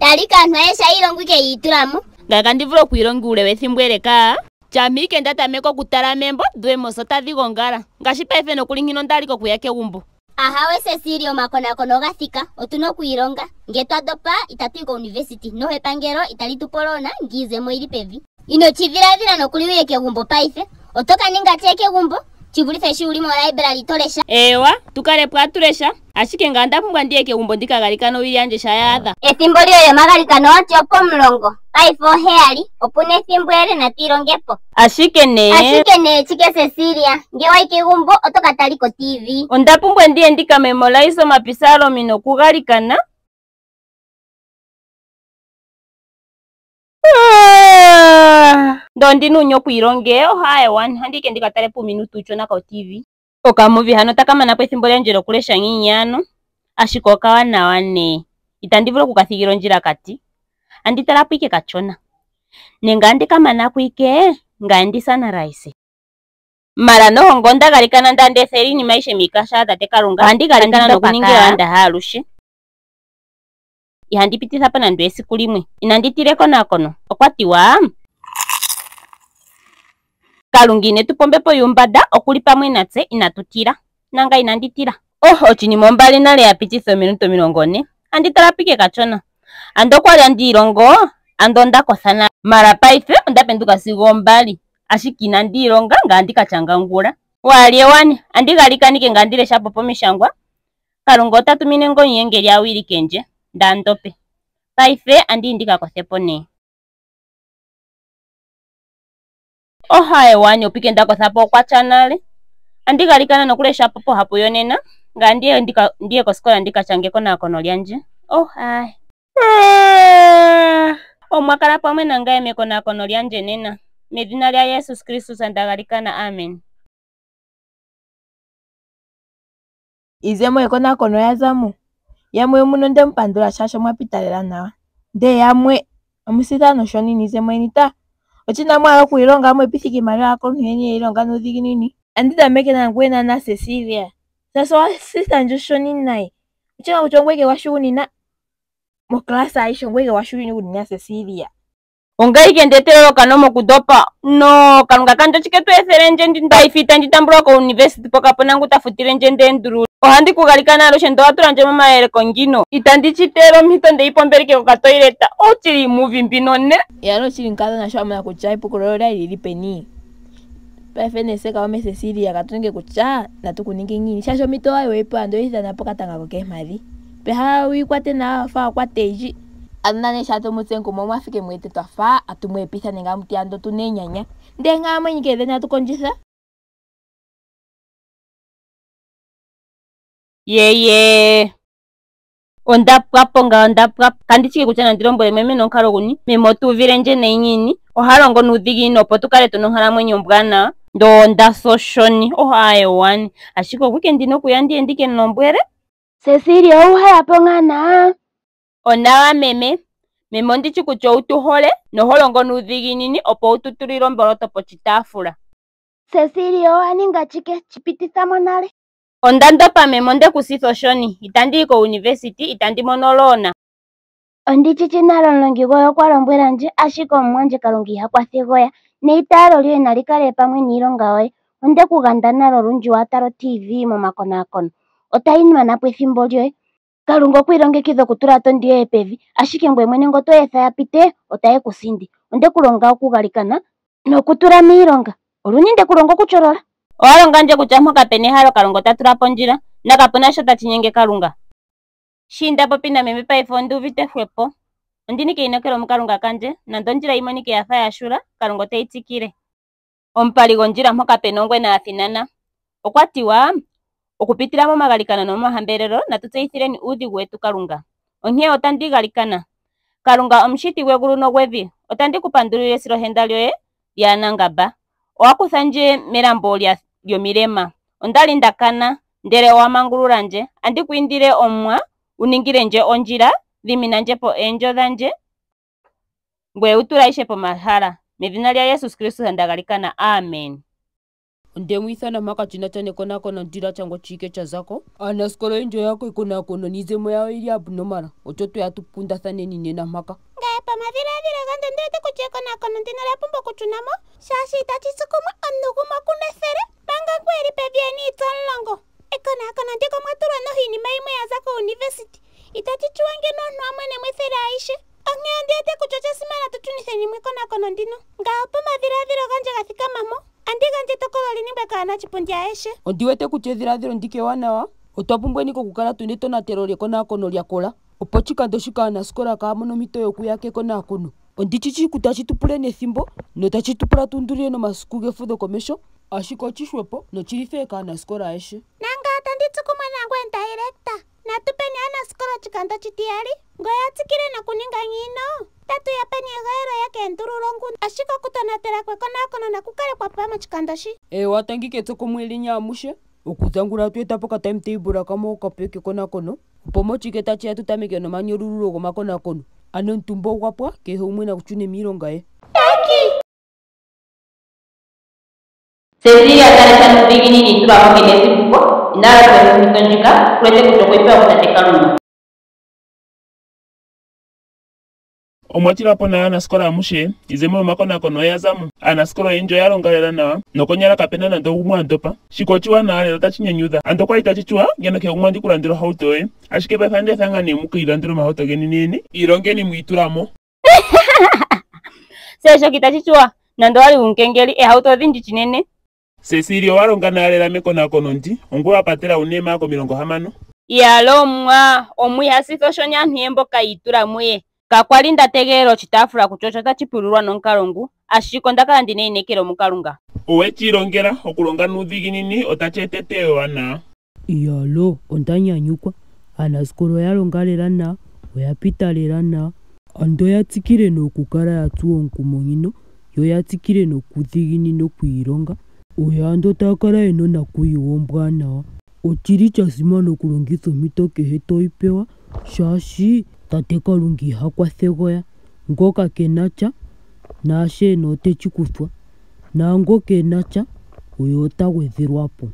Talika ntwaesha ilongo ike yitulamo. Ngaka ndivula okwilonga ule wethimbo eleka. Chamike ndatameka okutala membo dwe moso tadhi gongala. Ngashi paife nokulinghina ondaliko kuya kegumbo. Ahawe Cecilia omakonakono gathika otuna okwiilonga. Nge twadopa itatu ko university no hepangelo italitupolona ngizemo ili pevi. Ino chidhiladhila nokuliwile kegumbo paife. Otoka ninga kegumbo. Chivulithe shuli mo library tolesha. Ewa, tukale pwatulesha. Ashike nga ndapumbwa ndiye kegumbo ndikagalika no wili yanje shayadha. Ethimbo lyo magalika no opo mulongo. Paife oheali opuna ethimbo ele natilongepo. Ashike ne chike Cecilia. Nge wai kegumbo otoka taliko TV. Ondapumbwa ndiye ndika memorize mapisalo mino kugalikana. Ndondi nunyo kwilonge haya wan handike ndikatale pu minutu uchona ka TV. Okamuvi hano takamana po ethimbo lyanje lokulesha nginyano. Ashiko kawana wane. Itandivula kukathigiro njira kati. Anditala pwike kachona. Nenga ndikamana pwike ngandi sana raise. Mara no hongonda galikana ndande theri ni maisha mikasha tate Kalunga. Andigalikana no kuningira anda halushe. Ihandipititha pana ndwesi kulimwe. Inanditireko nakono. Okwatiwa Kalungine tupombepo yumbada okuli pamwe natse inatutira. Nanga inanditira. Ochini mombali nale yapititha minuto 40. Anditala pike kachona. Ando kwali andilongo, ando ndakothana. Mara paife ondapenduka sigo mbali. Ashiki nandilonga ngandikachangangula. Wali ewani andigalikanike ngandilesha popo mishangwa. Kalunga otatumine ngonyenge lya wili kenje ndandope. Paife andi indika kothepo ne. Hae wani opike ndakothapo kwa chanale. Andigalikana nokulesha popo hapo yonena. Nga ndiye koskola ndikachangeko nakono lyanje. Hae. Omwakala pamwe nangaye meko nakono lyanje nena. Medina lya Yesus Kristus andagalikana amen. Izemo ekonakono yazamu. Yamwe muno ndempandula shasho mwapitalela nawa. Nde yamwe omusitano shoni nizemo enita. Ochina mwala kuilonga mwe pithiki mali yako nyenye ilonga nudhigi nini. Anditameke nangwena na Cecilia. Sasa wa sister njoshoni naye. Uchinga kuchongweke washunina. Mo class aisho ngweke washunina Cecilia. Ongaike ndetelo kanomo kudopa. No, Kalunga kanjo chiketu etherenje ndaifita nditambula ko university poka ponangu tafutire njende nduru. Ohandi kugalikana aloshe ndo atulanje mama ele kongino. Itandichitero mhito ndeipombeleke ko toileta. Ochili movie mbino ne. Yalo chili nkaza na shama na kuchai pukulora ili peni. Pefene seka wame Cecilia katunge kucha na tukuningi ngini. Shasho mito ayo epo ando isa na poka tanga koke mali. Peha wikwate na fa kwateji. Anane shato mutsenko mwa fike mwete twafa atumwe pisa nenga mutiando tunenyanya. Ndenga mwenyike dena tukonjisa. Ye. Ondapwapo kandichike kuchana ndilombole meme nonkalo guni. Memo tuvirenje neinyini. Ohalongo nudhigino opo tukale tunohala mwenye mbwana. Ndo ndasoshoni. Hae wani. Ashiko weekend no kuyandi ndike nombwere. Cecilia uhaya pongana. Onawa meme. Memo ndichi kucho utuhole. Noholongo nudhiginini opo ututulilo mboloto po chitafula. Cecilia aninga chike chipitisa monale. Ondandopa memo nde kusitho shoni. Itandi ko university itandi monolona. Ondichichi nalongi goyo kwa lombwelanje ashiko mwanje Kalungi hakwathegoya. Neitalo liwe nalikale pamwe nilonga we. Onde kuganda nalo lunji watalo TV mo makonakono. Otainwa napo ethimbo lyoe. Kalunga kwilongekidha okutula to ndiye pevi. Ashike ngwe mwene ngoto etha yapite otaye kusindi. Onde kulonga okugalikana nokutula miilonga. Oluninde kulonga kucholola. Owalonga nje kutya mpoka pene halo Kalunga tatulapo njira. Nakapuna sho tachinyenge Kalunga. Shinda popina meme paife nduvite hwepo. Ondinike inokelo mukalunga kanje. Nando njira imonike yafa yashula. Kalunga teitsikile. Ompali gonjira mpoka pene ongwe na athinana. Okwatiwa okupitila momagalikana nomahambelelo natutseithileni uudhigu wetu Kalunga. Onkee otandigalikana. Kalunga omushiti gwegulu nogwevi. Otandikupandulile silohenda lyoye lyanangaba. Owakuthandje melambo lyomilema. Ondali ndakana ndele owamangululanje. Andikuindile omwa uningilenje ondjila dhiminanjepo eenjo dhanje. Ngwe utulaishe pomahala. Medina lya Yesus Kristus andagalikana. Amen. Ondemwithana mhaka china chane konakona ndira changu chike chazako. Anaskolo enjo yako ikonakono nizemo yao ili abnormal. Ochoto ya tupunda thane nina mhaka. Ngae pa madhiradhira ganda ndete kucheko nakono ndina lapumbo kuchunamo. Shashi itachisukumu onduguma kunethere. Manga kweri pevyeni itonlongo. Ekonakono ndiko mwaturwa no hini maimwe ya zako university. Itachichuange no amwene mwethere aishe. Onge ndete kuchocha simana tutunitheni mwikonakono ndino. Ngae pa madhiradhira ganja gathika mamo. Andiganje tokolo linimbe kana chipundi aishe. Ondiwete kuchedhiradhiro ndike wanawa. Otwapumbwe niko kukala tuneto na terori konakono lyakola. Opo chikando shikana skola kamono mito yoku yake konakono. Ondichichi kutachitupule nethimbo. No tachitupula tunduriye no masiku gefudho komesho. Ashiko chishwepo no chilife kana skola aishe. Nanga atanditsukuma nangu director. Natupeni ana skola chikando chitiari. Ngoya tsikire na kuninga ngino. Tatu ya peni gaero yake nturulongu. Ashiko kutonatera kwe konakono na kukale kwa pama chikandashi. Watangike tsoko mwili nyamushe. Okuzangura tuetapo ka timetable kama okapeke konakono. Upomo chiketa chia tutamike no manyoruru goma konakono. Ano ntumbo wapwa kehe umwe na kuchune milonga Taki. Cecilia Taresa Nubigini ni tuba kwa kidesi kuko. Inara kwa mitonjika. Kulete kutokwepewa kutateka luma. Omwachila pona anaskola amushe, izemo makonakono yazamu. Anaskola enjo yalongalela nawa, nokonyala kapena nando umwandopa. Shikochiwa na lelo tachinyanyudha. Andokwa itachichua, gena ke umwandi kulandiro hautoe. Ashike bafande thanga ni muku ilandiro mahauto geni nini. Irongeni muituramo. Sesho kitachichua. Nando wali unkengeli hauto dhinji chinene. Cecilia walongana lela mekonakono ndi. Ongula patela unema ako milongo hamano. Yalo mwa omwi hasitho shonya ntiembo kaitura muye. Kakwalinda tegero chitafura kuchocho tachipulurwa nonkalongu. Ashiko ndakala ndine inekero mukalunga. Owe chirongera okulonga nudhiginini otacheteteyo wana. Yalo ondanyanyukwa. Anaskolo yalongalela na. Oyapitalela na. Ando yatsikire no kukara yatsuo nkumonyino. Yo yatsikire no kuthigini no kuironga. Oya ando takara eno na kuiwombwa na. Ochiri chasimano kulongitho mitoke heto ipewa. Shashi tate kalungi hakwathegoya. Ngoka kenacha. Na ashe no techikuthwa. Na ngo kenacha. Oyo otagwethirwapo.